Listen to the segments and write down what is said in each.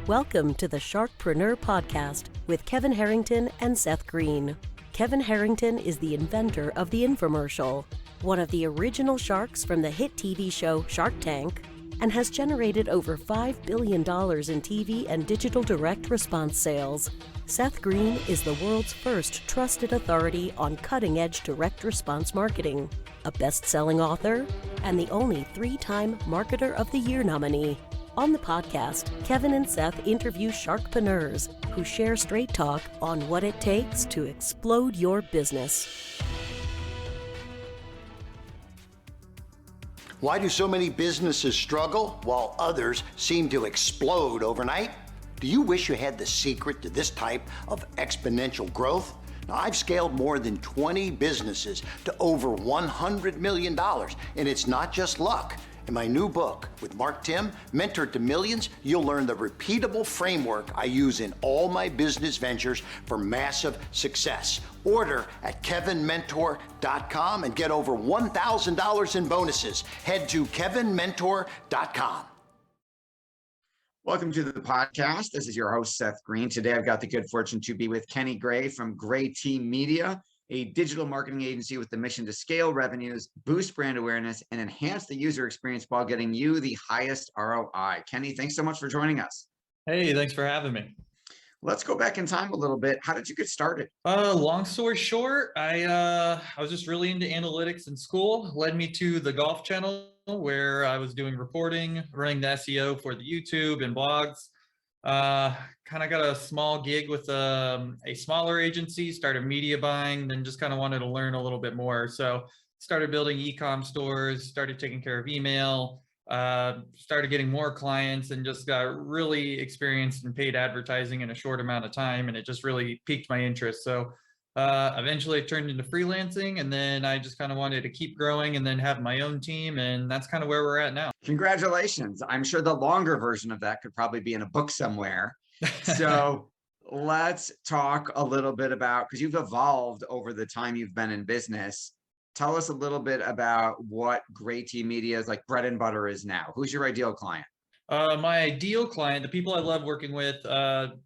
Welcome to the Sharkpreneur podcast with Kevin Harrington and Seth Greene. Kevin Harrington is the inventor of the infomercial, one of the original sharks from the hit TV show Shark Tank, and has generated over $5 billion in TV and digital direct response sales. Seth Greene is the world's first trusted authority on cutting-edge direct response marketing, a best-selling author, and the only 3-time Marketer of the Year nominee. On the podcast, Kevin and Seth interview Sharkpreneurs who share straight talk on what it takes to explode your business. Why do so many businesses struggle while others seem to explode overnight? Do you wish you had the secret to this type of exponential growth? Now, I've scaled more than 20 businesses to over $100 million, and it's not just luck. In my new book with Mark Tim, Mentor to Millions, you'll learn the repeatable framework I use in all my business ventures for massive success. Order at kevinmentor.com and get over $1,000 in bonuses. Head to kevinmentor.com. Welcome to the podcast. This is your host, Seth Greene. Today, I've got the good fortune to be with Kenny Gray from GrayT Media, a digital marketing agency with the mission to scale revenues, boost brand awareness, and enhance the user experience while getting you the highest ROI. Kenny, thanks so much for joining us. Hey, thanks for having me. Let's go back in time a little bit. How did you get started? Long story short, I was just really into analytics in school. Led me to the Golf Channel, where I was doing reporting, running the SEO for the YouTube and blogs. Kind of got a small gig with a smaller agency, started media buying, then just kind of wanted to learn a little bit more. So started building e-com stores, started taking care of email, started getting more clients, and just got really experienced in paid advertising in a short amount of time. And it just really piqued my interest. So eventually it turned into freelancing, and then I just kind of wanted to keep growing and then have my own team. And that's kind of where we're at now. Congratulations. I'm sure the longer version of that could probably be in a book somewhere. So let's talk a little bit about, because you've evolved over the time you've been in business. Tell us a little bit about what GrayT Media's like bread and butter is now. Who's your ideal client? My ideal client, the people I love working with,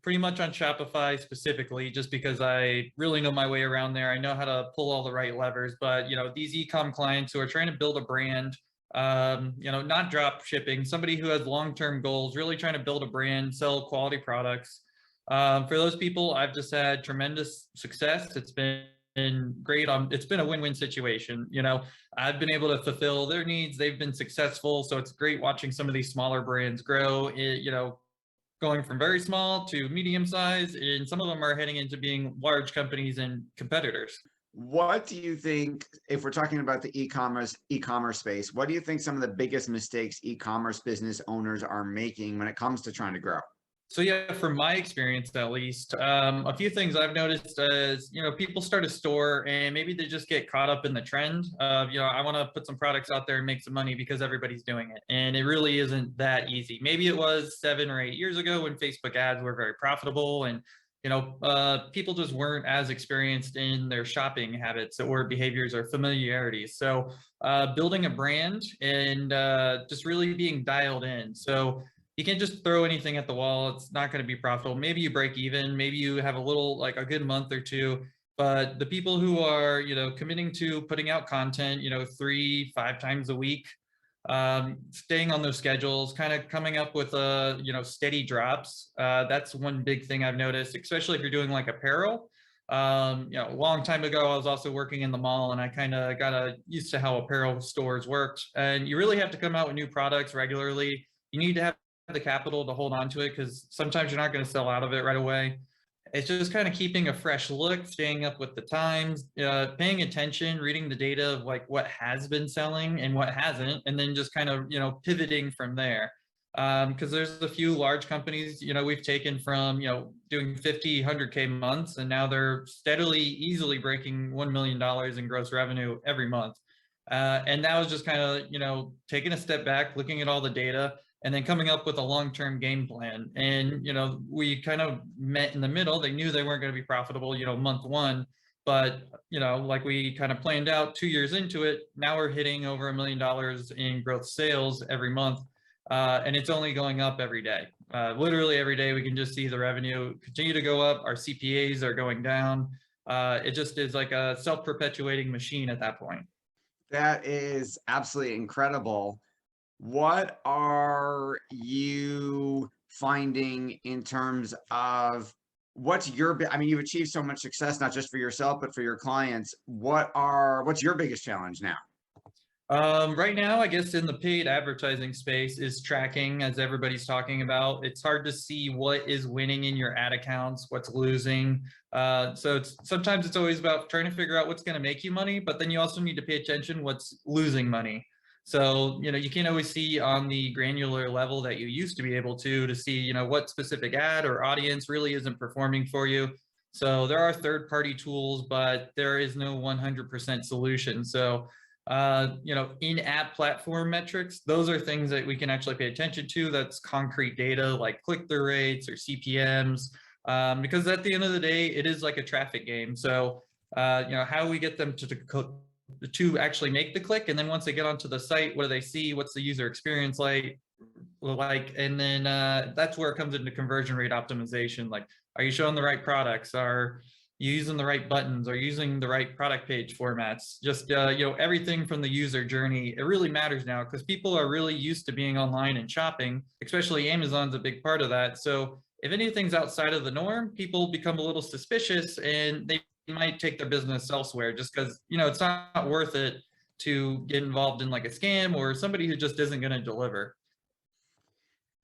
pretty much on Shopify specifically, just because I really know my way around there. I know how to pull all the right levers, but these e-com clients who are trying to build a brand, not drop shipping, somebody who has long-term goals, really trying to build a brand, sell quality products. For those people, I've just had tremendous success. It's been great. It's been a win-win situation. I've been able to fulfill their needs. They've been successful. So it's great watching some of these smaller brands grow, going from very small to medium size. And some of them are heading into being large companies and competitors. What do you think, if we're talking about the e-commerce space, what do you think some of the biggest mistakes e-commerce business owners are making when it comes to trying to grow? So yeah, from my experience, at least, a few things I've noticed is, people start a store and maybe they just get caught up in the trend of, I want to put some products out there and make some money because everybody's doing it. And it really isn't that easy. Maybe it was 7 or 8 years ago when Facebook ads were very profitable and, people just weren't as experienced in their shopping habits or behaviors or familiarities. So building a brand and just really being dialed in. So you can't just throw anything at the wall. It's not going to be profitable. Maybe you break even. Maybe you have a little, like a good month or two. But the people who are, committing to putting out content, 3-5 times a week, staying on those schedules, kind of coming up with steady drops. That's one big thing I've noticed, especially if you're doing like apparel. A long time ago, I was also working in the mall, and I kind of got used to how apparel stores worked. And you really have to come out with new products regularly. You need to have the capital to hold on to it, because sometimes you're not going to sell out of it right away. It's just kind of keeping a fresh look, staying up with the times, paying attention, reading the data of like what has been selling and what hasn't, and then just kind of, pivoting from there. Because there's a few large companies, we've taken from, doing 50, 100K months, and now they're steadily, easily breaking $1 million in gross revenue every month. And that was just kind of, taking a step back, looking at all the data, and then coming up with a long-term game plan. And, we kind of met in the middle. They knew they weren't going to be profitable, month one, but, like we kind of planned out 2 years into it, now we're hitting over $1 million in growth sales every month. And it's only going up every day. Literally every day, we can just see the revenue continue to go up. Our CPAs are going down. It just is like a self-perpetuating machine at that point. That is absolutely incredible. What are you finding in terms of what's your, I mean, you've achieved so much success, not just for yourself, but for your clients. What's your biggest challenge now? Right now, I guess in the paid advertising space is tracking, as everybody's talking about. It's hard to see what is winning in your ad accounts, what's losing. So sometimes it's always about trying to figure out what's going to make you money, but then you also need to pay attention what's losing money. So, you can't always see on the granular level that you used to be able to see, what specific ad or audience really isn't performing for you. So there are third-party tools, but there is no 100% solution. So in-app platform metrics, those are things that we can actually pay attention to. That's concrete data like click-through rates or CPMs, because at the end of the day, it is like a traffic game. So, how we get them to actually make the click, and then once they get onto the site, what do they see? What's the user experience like? And then that's where it comes into conversion rate optimization. Like, are you showing the right products? Are you using the right buttons? Are you using the right product page formats? Just everything from the user journey. It really matters now because people are really used to being online and shopping, especially Amazon's a big part of that. So if anything's outside of the norm, people become a little suspicious and they might take their business elsewhere just because it's not worth it to get involved in like a scam or somebody who just isn't going to deliver.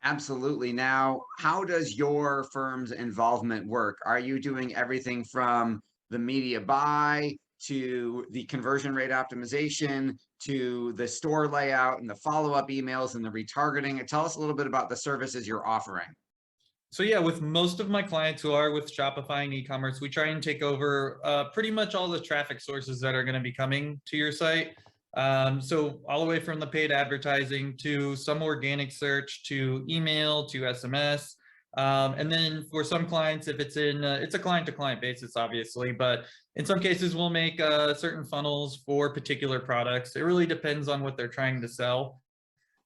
Absolutely. Now, how does your firm's involvement work? Are you doing everything from the media buy to the conversion rate optimization to the store layout and the follow-up emails and the retargeting? Tell us a little bit about the services you're offering. So yeah, with most of my clients who are with Shopify and e-commerce, we try and take over pretty much all the traffic sources that are going to be coming to your site. So all the way from the paid advertising to some organic search to email to SMS. And then for some clients, if it's it's a client to client basis, obviously, but in some cases we'll make certain funnels for particular products. It really depends on what they're trying to sell.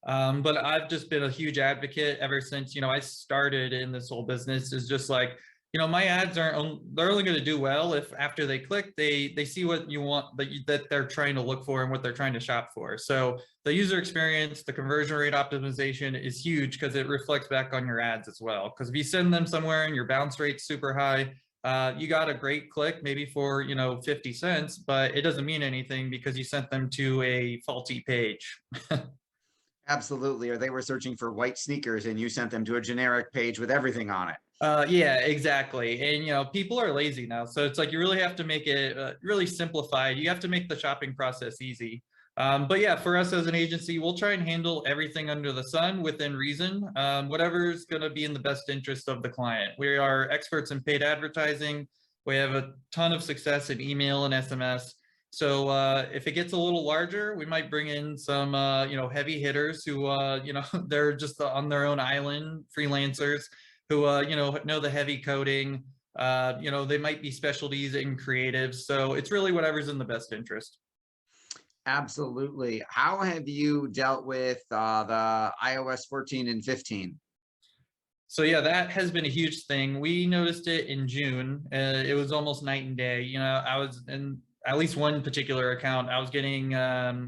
But I've just been a huge advocate ever since, I started in this whole business. Is just like, my ads they're only going to do well if after they click, they see what you want, that they're trying to look for and what they're trying to shop for. So the user experience, the conversion rate optimization is huge because it reflects back on your ads as well. Because if you send them somewhere and your bounce rate's super high, you got a great click maybe for 50 cents, but it doesn't mean anything because you sent them to a faulty page. Absolutely. Or they were searching for white sneakers and you sent them to a generic page with everything on it. Yeah, exactly. And, people are lazy now. So it's like you really have to make it really simplified. You have to make the shopping process easy. But yeah, for us as an agency, we'll try and handle everything under the sun within reason, whatever's going to be in the best interest of the client. We are experts in paid advertising. We have a ton of success in email and SMS. So if it gets a little larger, we might bring in some, heavy hitters who, they're just on their own island, freelancers who, know the heavy coding. They might be specialties in creatives. So it's really whatever's in the best interest. Absolutely. How have you dealt with the iOS 14 and 15? So yeah, that has been a huge thing. We noticed it in June. It was almost night and day. I was in at least one particular account. I was getting,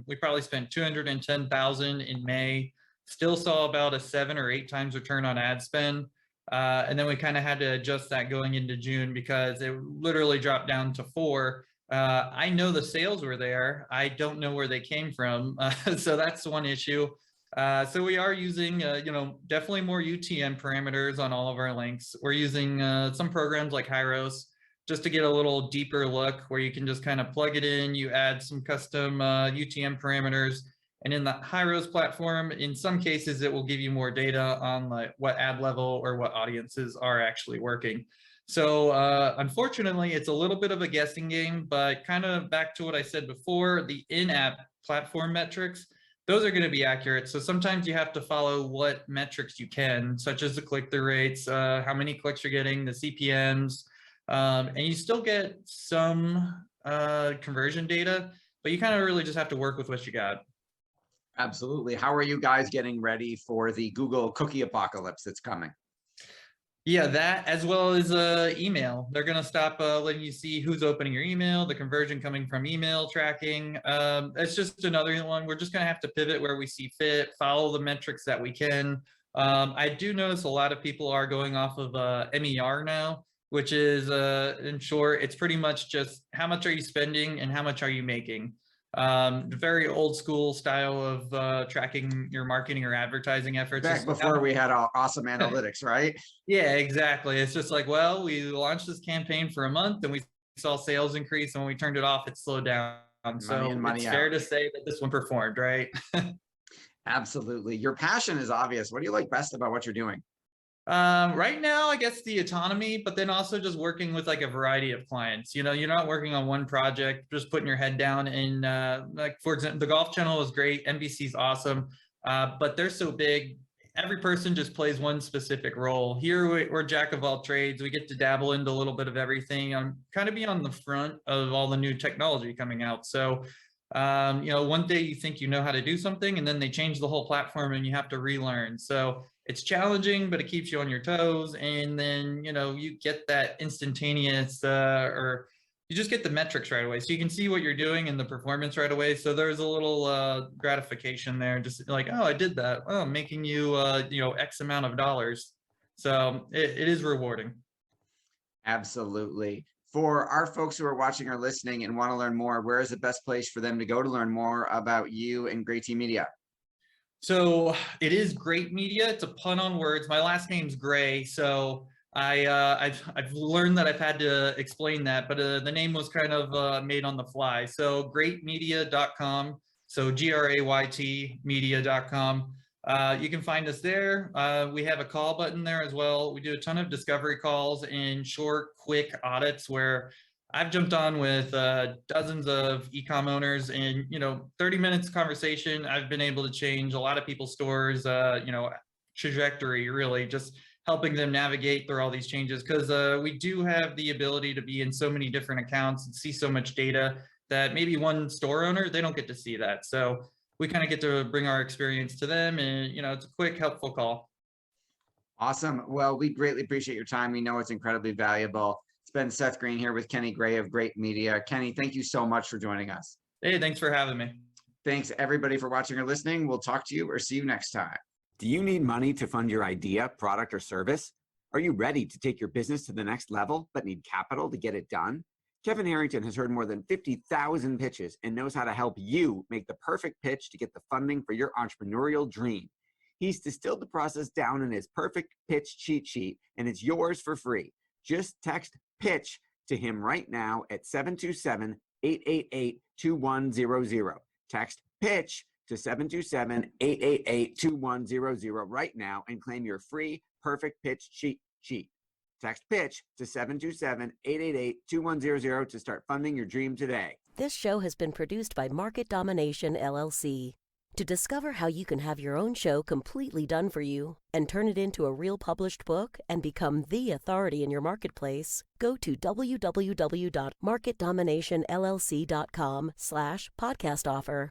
we probably spent 210,000 in May, still saw about a 7 or 8 times return on ad spend. And then we kind of had to adjust that going into June because it literally dropped down to 4. I know the sales were there. I don't know where they came from. So that's one issue. So we are using, definitely more UTM parameters on all of our links. We're using some programs like Hyros just to get a little deeper look where you can just kind of plug it in. You add some custom UTM parameters. And in the Hyros platform, in some cases, it will give you more data on like what ad level or what audiences are actually working. So unfortunately, it's a little bit of a guessing game, but kind of back to what I said before, the in-app platform metrics, those are going to be accurate. So sometimes you have to follow what metrics you can, such as the click-through rates, how many clicks you're getting, the CPMs, and you still get some conversion data, but you kind of really just have to work with what you got. Absolutely. How are you guys getting ready for the Google cookie apocalypse that's coming? Yeah, that as well as email. They're going to stop letting you see who's opening your email, the conversion coming from email tracking. It's just another one. We're just going to have to pivot where we see fit, follow the metrics that we can. I do notice a lot of people are going off of MER now, which is in short, it's pretty much just how much are you spending and how much are you making. Very old school style of tracking your marketing or advertising efforts. Back before we had awesome analytics, right? Yeah, exactly. It's just like, well, we launched this campaign for a month and we saw sales increase, and when we turned it off, it slowed down. So it's fair to say that this one performed, right? Absolutely. Your passion is obvious. What do you like best about what you're doing? Right now, I guess the autonomy, but then also just working with like a variety of clients. You know, you're not working on one project, just putting your head down. And like, for example, the Golf Channel is great. NBC's awesome, but they're so big. Every person just plays one specific role. Here, we're jack of all trades. We get to dabble into a little bit of everything. I'm kind of be on the front of all the new technology coming out. So, you know, one day you think you know how to do something, and then they change the whole platform and you have to relearn. So it's challenging, but it keeps you on your toes. And then, you know, you get that instantaneous or you just get the metrics right away. So you can see what you're doing and the performance right away. So there's a little gratification there, just like, oh, I did that. Oh, I'm making you, you know, X amount of dollars. So it is rewarding. Absolutely. For our folks who are watching or listening and want to learn more, where is the best place for them to go to learn more about you and GrayT Media? So it is GrayT Media. It's a pun on words. My last name's Gray, so I've learned that I've had to explain that, but the name was kind of made on the fly. So GrayTmedia.com. So GrayT Media.com. You can find us there. We have a call button there as well. We do a ton of discovery calls and short, quick audits where I've jumped on with dozens of e-com owners, and, you know, 30 minutes conversation, I've been able to change a lot of people's stores, you know, trajectory, really just helping them navigate through all these changes. Because we do have the ability to be in so many different accounts and see so much data that maybe one store owner, they don't get to see that. So we kind of get to bring our experience to them, and, you know, it's a quick, helpful call. Awesome. Well, we greatly appreciate your time. We know it's incredibly valuable. It's been Seth Greene here with Kenny Gray of GrayT Media. Kenny, thank you so much for joining us. Hey, thanks for having me. Thanks everybody for watching or listening. We'll talk to you or see you next time. Do you need money to fund your idea, product, or service? Are you ready to take your business to the next level, but need capital to get it done? Kevin Harrington has heard more than 50,000 pitches and knows how to help you make the perfect pitch to get the funding for your entrepreneurial dream. He's distilled the process down in his perfect pitch cheat sheet, and it's yours for free. Just text PITCH to him right now at 727-888-2100. Text PITCH to 727-888-2100 right now and claim your free perfect pitch cheat sheet. Text PITCH to 727-888-2100 to start funding your dream today. This show has been produced by Market Domination, LLC. To discover how you can have your own show completely done for you and turn it into a real published book and become the authority in your marketplace, go to www.marketdominationllc.com/podcast offer.